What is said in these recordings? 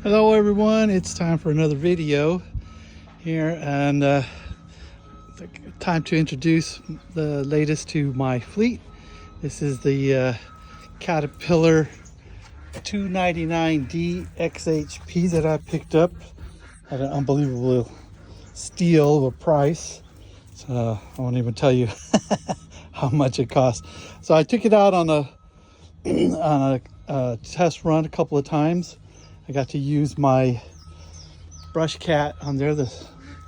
Hello everyone, it's time for another video here, and time to introduce the latest to my fleet. This is the Caterpillar 299D XHP that I picked up at an unbelievable steal of a price. So I won't even tell you how much it cost. So I took it out on a test run a couple of times. I got to use my brush cat on there, the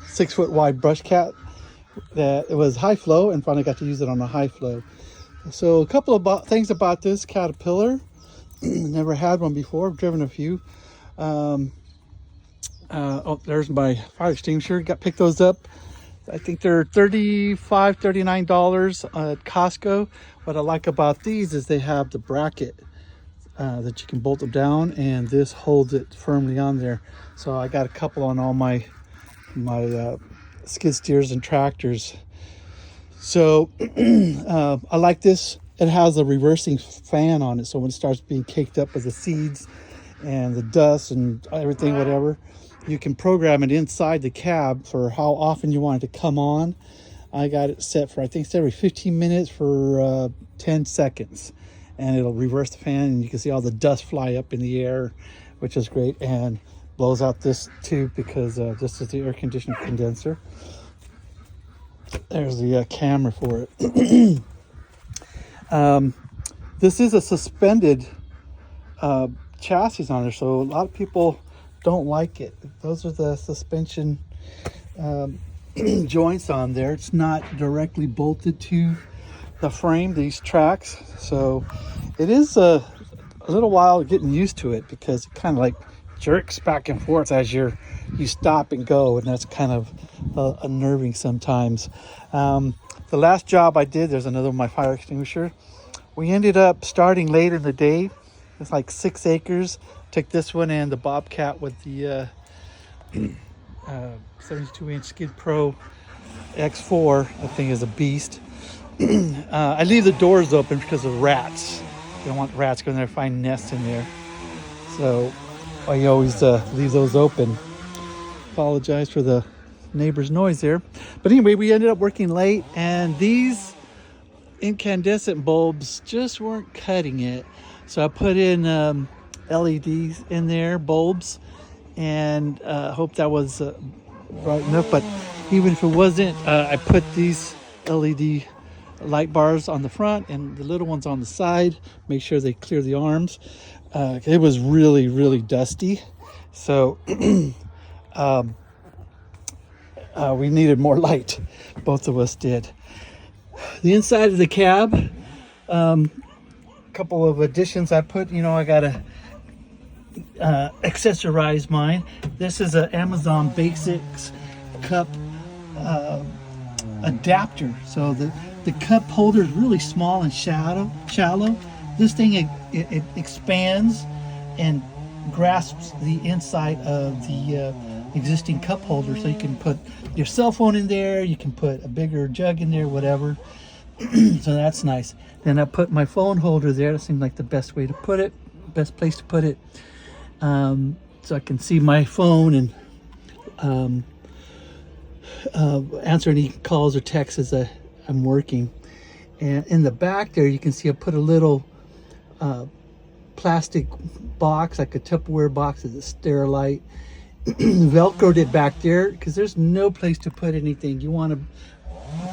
6 foot wide brush cat. That it was high flow, and finally got to use it on a high flow. So a couple of things about this Caterpillar. Never had one before. I've driven a few. Oh, there's my fire extinguisher. Picked those up. I think they're $35, $39 at Costco. What I like about these is they have the bracket that you can bolt them down, and this holds it firmly on there. So I got a couple on all my skid steers and tractors. So I like this. It has a reversing fan on it, so when it starts being caked up with the seeds and the dust and everything, whatever, you can program it inside the cab for how often you want it to come on. I got it set for, I think it's every 15 minutes for 10 seconds. And it'll reverse the fan, and you can see all the dust fly up in the air, which is great, and blows out this tube because this is the air conditioner condenser. There's the camera for it. This is a suspended chassis on there, so a lot of people don't like it. Those are the suspension joints on there. It's not directly bolted to the frame, these tracks, so it is a little while getting used to it because it kind of like jerks back and forth as you stop and go, and that's kind of unnerving sometimes. The last job I did, there's another one, my fire extinguisher. We ended up starting late in the day. It's like 6 acres. Took this one and the Bobcat with the 72-inch Skid Pro X4. That thing is a beast. I leave the doors open because of rats. You don't want rats going there and find nests in there. So I always leave those open. Apologize for the neighbor's noise there. But anyway, we ended up working late, and these incandescent bulbs just weren't cutting it. So I put in LEDs in there, bulbs, and hope that was bright enough. But even if it wasn't, I put these LED light bars on the front and the little ones on the side, make sure they clear the arms. It was really dusty, so we needed more light. Both of us did. The inside of the cab, couple of additions I put. I gotta accessorize mine. This is an Amazon Basics cup adapter, so the cup holder is really small and shallow. This thing it expands and grasps the inside of the existing cup holder, so you can put your cell phone in there, you can put a bigger jug in there, whatever. So that's nice. Then I put my phone holder there. That seemed like the best way to put it, best place to put it, so I can see my phone and answer any calls or texts as I'm working. And in the back there, you can see I put a little plastic box, like a Tupperware box, as a Sterilite. Velcroed it back there because there's no place to put anything. You want to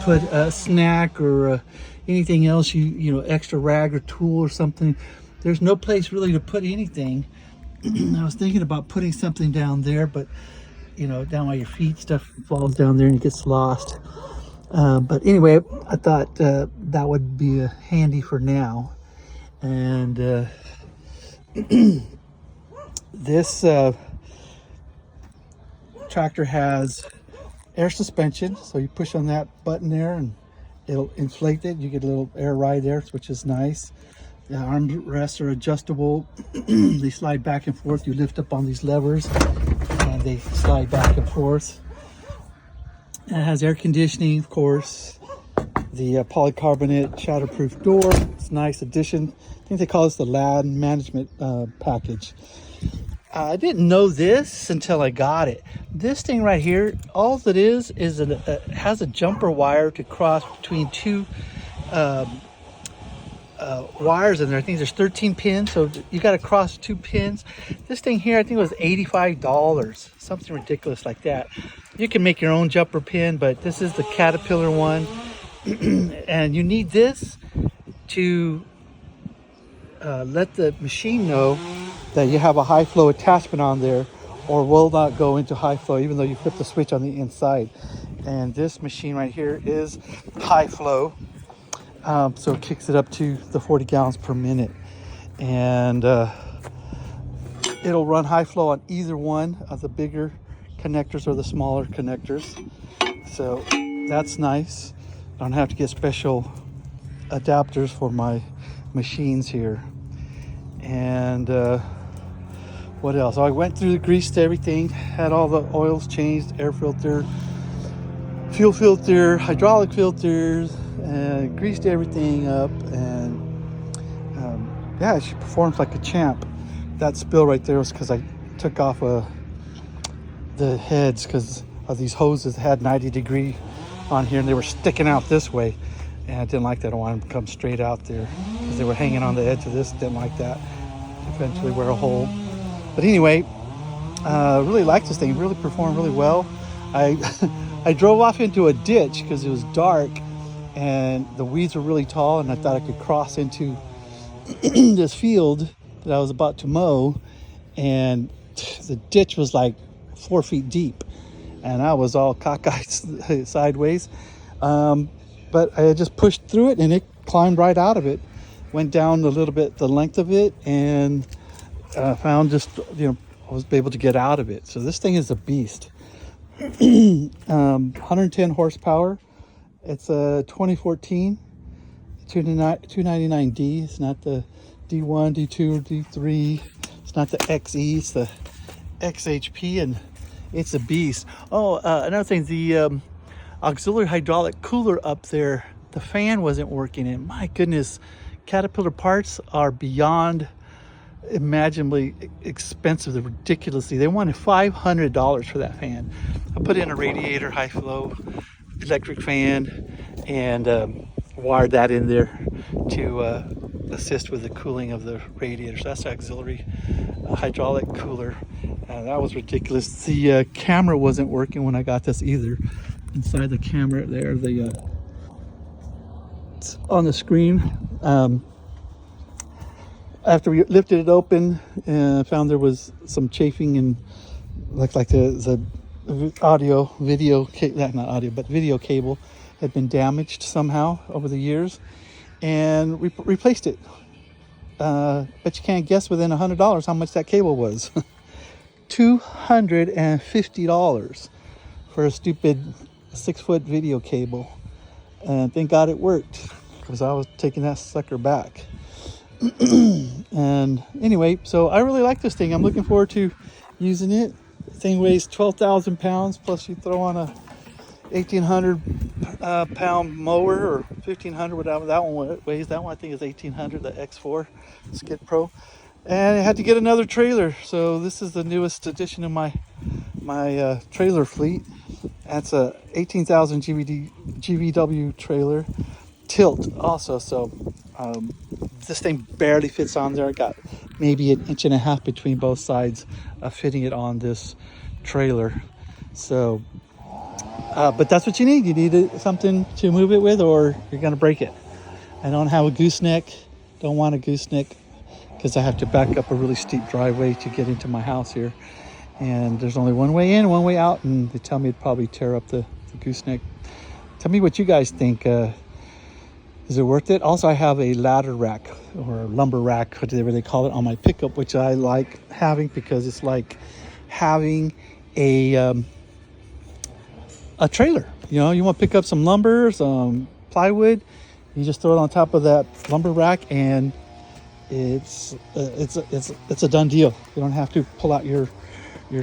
put a snack or anything else, extra rag or tool or something. There's no place really to put anything. I was thinking about putting something down there, but down by your feet, stuff falls down there and it gets lost. But anyway, I thought that would be handy for now. And this tractor has air suspension, so you push on that button there and it'll inflate it. You get a little air ride there, which is nice. The armrests are adjustable. They slide back and forth. You lift up on these levers and they slide back and forth. And it has air conditioning, of course. The polycarbonate shatterproof door. It's a nice addition. I think they call this the land management package. I didn't know this until I got it. This thing right here, all it is it has a jumper wire to cross between two wires in there. I think there's 13 pins, so you got to cross 2 pins. This thing here, I think it was $85, something ridiculous like that. You can make your own jumper pin, but this is the Caterpillar one. And you need this to let the machine know that you have a high flow attachment on there, or will not go into high flow even though you flip the switch on the inside. And this machine right here is high flow, so it kicks it up to the 40 gallons per minute, and it'll run high flow on either one of the bigger connectors or the smaller connectors, so that's nice. I don't have to get special adapters for my machines here. And what else? I went through the grease to everything, had all the oils changed, air filter, fuel filter, hydraulic filters, and greased everything up. And yeah, she performs like a champ. That spill right there was because I took off the heads because of these hoses that had 90-degree on here, and they were sticking out this way, and I didn't like that. I wanted them to come straight out there because they were hanging on the edge of this. Didn't like that. Eventually wear a hole. But anyway, really liked this thing. It really performed really well. I drove off into a ditch because it was dark and the weeds were really tall, and I thought I could cross into this field that I was about to mow, and the ditch was like 4 feet deep, and I was all cockeyed sideways. But I just pushed through it and it climbed right out of it. Went down a little bit the length of it, and found just, I was able to get out of it. So this thing is a beast. 110 horsepower. It's a 2014 299D. It's not the D1, D2, or D3. It's not the XE. It's the XHP, and it's a beast. Oh, another thing, the auxiliary hydraulic cooler up there, the fan wasn't working, and my goodness, Caterpillar parts are beyond imaginably expensive. They're ridiculously. They wanted $500 for that fan. I put in a radiator, high flow electric fan, and wired that in there to assist with the cooling of the radiator. So that's the auxiliary hydraulic cooler. That was ridiculous. The camera wasn't working when I got this either. Inside the camera there, it's on the screen. After we lifted it open, found there was some chafing, and looked like the video cable had been damaged somehow over the years, and we replaced it. But you can't guess within $100 how much that cable was. $250 for a stupid 6-foot video cable. And thank God it worked, because I was taking that sucker back. And anyway, so I really like this thing. I'm looking forward to using it. The thing weighs 12,000 pounds, plus you throw on a 1,800 pound mower, or 1,500, whatever that one weighs. That one I think is 1,800, the X4 Skid Pro. And I had to get another trailer, so this is the newest addition of my trailer fleet. That's a 18,000 GVW trailer, tilt also. So this thing barely fits on there. I got maybe 1.5 inches between both sides of fitting it on this trailer. So, but that's what you need. You need something to move it with, or you're gonna break it. I don't have a gooseneck. Don't want a gooseneck, because I have to back up a really steep driveway to get into my house here. And there's only one way in, one way out, and they tell me it'd probably tear up the gooseneck. Tell me what you guys think. Is it worth it? Also, I have a ladder rack, or a lumber rack, whatever they call it, on my pickup, which I like having, because it's like having a trailer. You want to pick up some lumber, some plywood, you just throw it on top of that lumber rack, and it's a done deal. You don't have to pull out your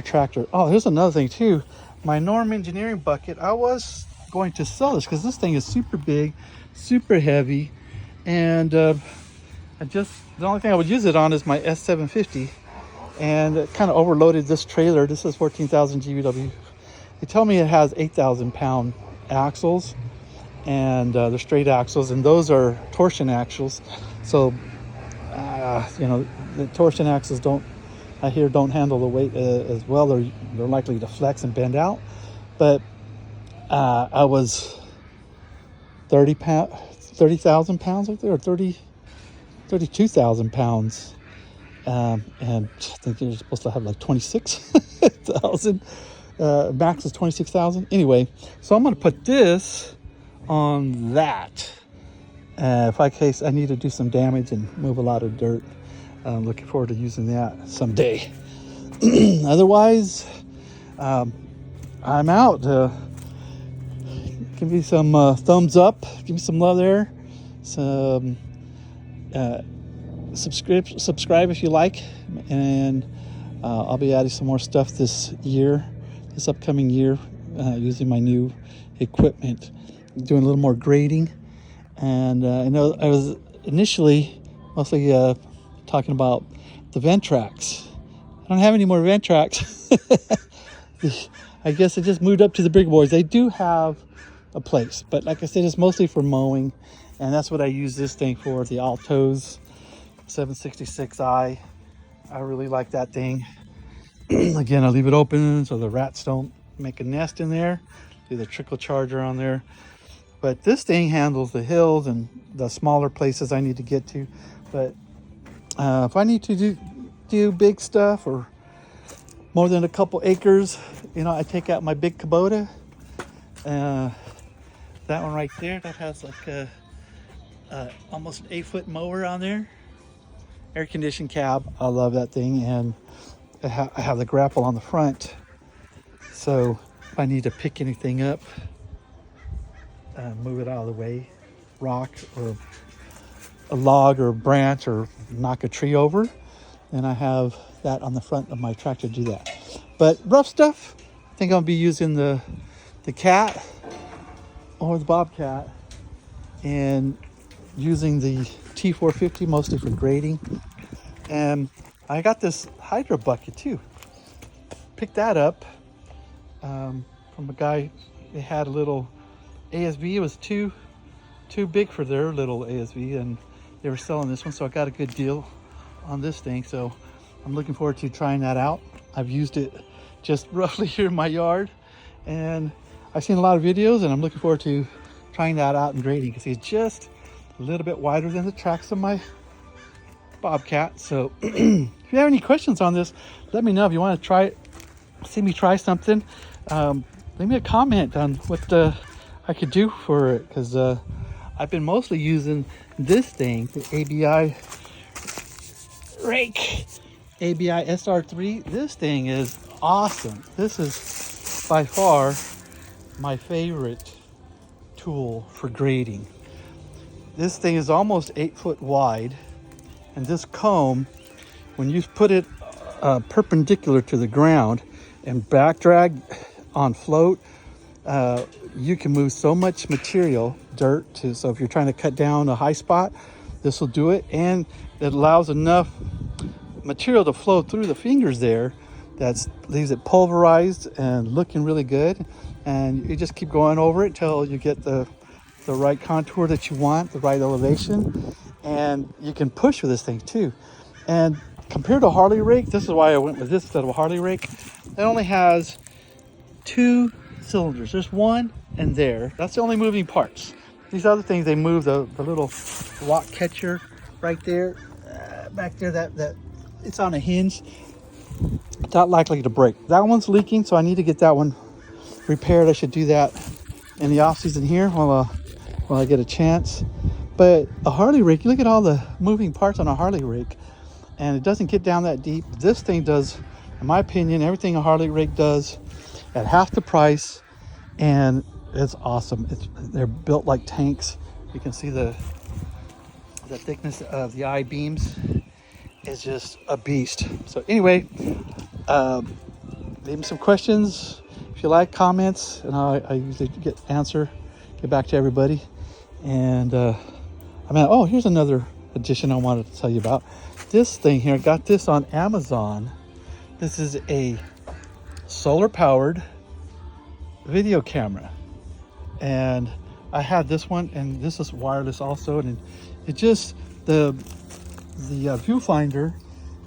tractor. Oh, here's another thing too. My Norm Engineering bucket, I was going to sell this because this thing is super big, super heavy, and the only thing I would use it on is my S750, and it kind of overloaded this trailer. This is 14,000 GVW. They tell me it has 8,000 pound axles, and they're straight axles, and those are torsion axles. So you know, the torsion axles don't handle the weight as well. They're likely to flex and bend out. But I was 30,000 pounds right there, or 32,000 pounds. And I think you're supposed to have like 26,000. Max is 26,000. Anyway, so I'm going to put this on that. If I case I need to do some damage and move a lot of dirt. I'm looking forward to using that someday. Otherwise, I'm out. Give me some thumbs up. Give me some love there. Some subscribe if you like, and I'll be adding some more stuff this upcoming year, using my new equipment, doing a little more grading. And I know I was initially mostly talking about the vent tracks. I don't have any more vent tracks. I guess I just moved up to the big boys. They do have a place, but like I said, it's mostly for mowing, and that's what I use this thing for, the Altos 766i. I really like that thing. Again, I leave it open so the rats don't make a nest in there. Do the trickle charger on there. But this thing handles the hills and the smaller places I need to get to. But if I need to do big stuff or more than a couple acres, you know, I take out my big Kubota. That one right there, that has like a almost an 8-foot mower on there. Air conditioned cab. I love that thing, and I have the grapple on the front. So if I need to pick anything up, move it out of the way, rock or a log or a branch, or knock a tree over, and I have that on the front of my tractor to do that. But rough stuff, I think I'll be using the Cat or the Bobcat, and using the T450 mostly for grading. And I got this Hydro bucket too. Picked that up from a guy. They had a little ASV. It was too big for their little ASV, and they were selling this one, so I got a good deal on this thing. So I'm looking forward to trying that out. I've used it just roughly here in my yard, and I've seen a lot of videos, and I'm looking forward to trying that out and grading, because it's just a little bit wider than the tracks of my Bobcat. So if you have any questions on this, let me know. If you want to see me try something, leave me a comment on what I could do for it, because I've been mostly using this thing, the ABI rake, ABI SR3. This thing is awesome. This is by far my favorite tool for grading. This thing is almost 8 foot wide, and this comb, when you put it perpendicular to the ground and back drag on float, you can move so much material, dirt, so if you're trying to cut down a high spot, this will do it. And it allows enough material to flow through the fingers there that leaves it pulverized and looking really good. And you just keep going over it until you get the right contour that you want, the right elevation. And you can push with this thing too. And compared to a Harley rake, this is why I went with this instead of a Harley rake. It only has 2 cylinders. There's one and there. That's the only moving parts. These other things, they move the little rock catcher right there, back there, that it's on a hinge. It's not likely to break. That one's leaking, so I need to get that one repaired. I should do that in the off season here while I get a chance. But a Harley rake, you look at all the moving parts on a Harley rake, and it doesn't get down that deep. This thing does, in my opinion, everything a Harley rake does at half the price, and it's awesome. They're built like tanks. You can see the thickness of the I-beams is just a beast. So anyway, leave me some questions if you like, comments, and I usually get back to everybody. And here's another addition I wanted to tell you about. This thing here, I got this on Amazon. This is a solar powered video camera, and I had this one, and this is wireless also, and it just the viewfinder,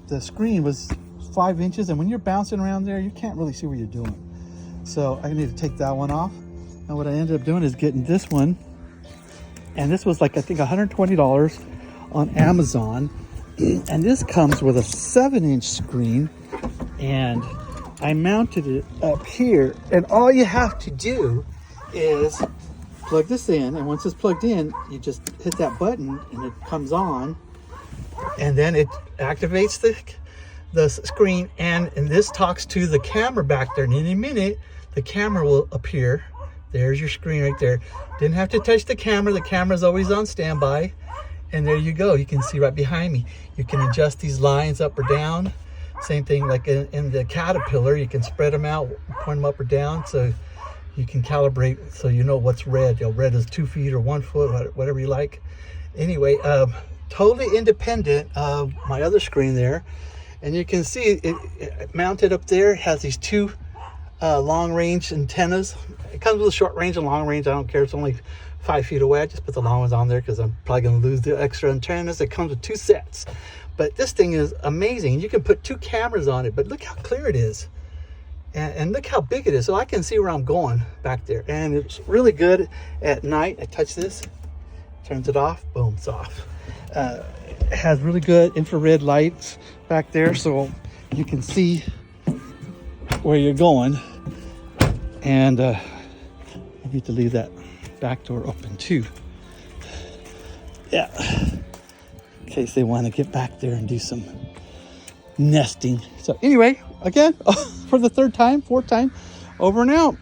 the screen was 5 inches, and when you're bouncing around there, you can't really see what you're doing. So I need to take that one off. And what I ended up doing is getting this one, and this was like, I think $120 on Amazon. And this comes with a 7-inch screen, and I mounted it up here, and all you have to do is plug this in, and once it's plugged in, you just hit that button and it comes on, and then it activates the screen, and this talks to the camera back there, and in a minute the camera will appear. There's your screen right there. Didn't have to touch the camera's always on standby, and there you go. You can see right behind me. You can adjust these lines up or down. Same thing like in the Caterpillar, you can spread them out, point them up or down, so you can calibrate so you know what's red. You know, red is 2 feet or 1 foot, whatever you like. Anyway, totally independent of my other screen there. And you can see it mounted up there. It has these 2 long range antennas. It comes with a short range and long range. I don't care. It's only 5 feet away. I just put the long ones on there because I'm probably going to lose the extra antennas. It comes with 2 sets. But this thing is amazing. You can put 2 cameras on it, but look how clear it is. And look how big it is. So I can see where I'm going back there. And it's really good at night. I touch this, turns it off, boom, it's off. It has really good infrared lights back there, so you can see where you're going. And I need to leave that back door open too. Yeah, in case they want to get back there and do some nesting. So anyway, again, for the 3rd time, 4th time, over and out.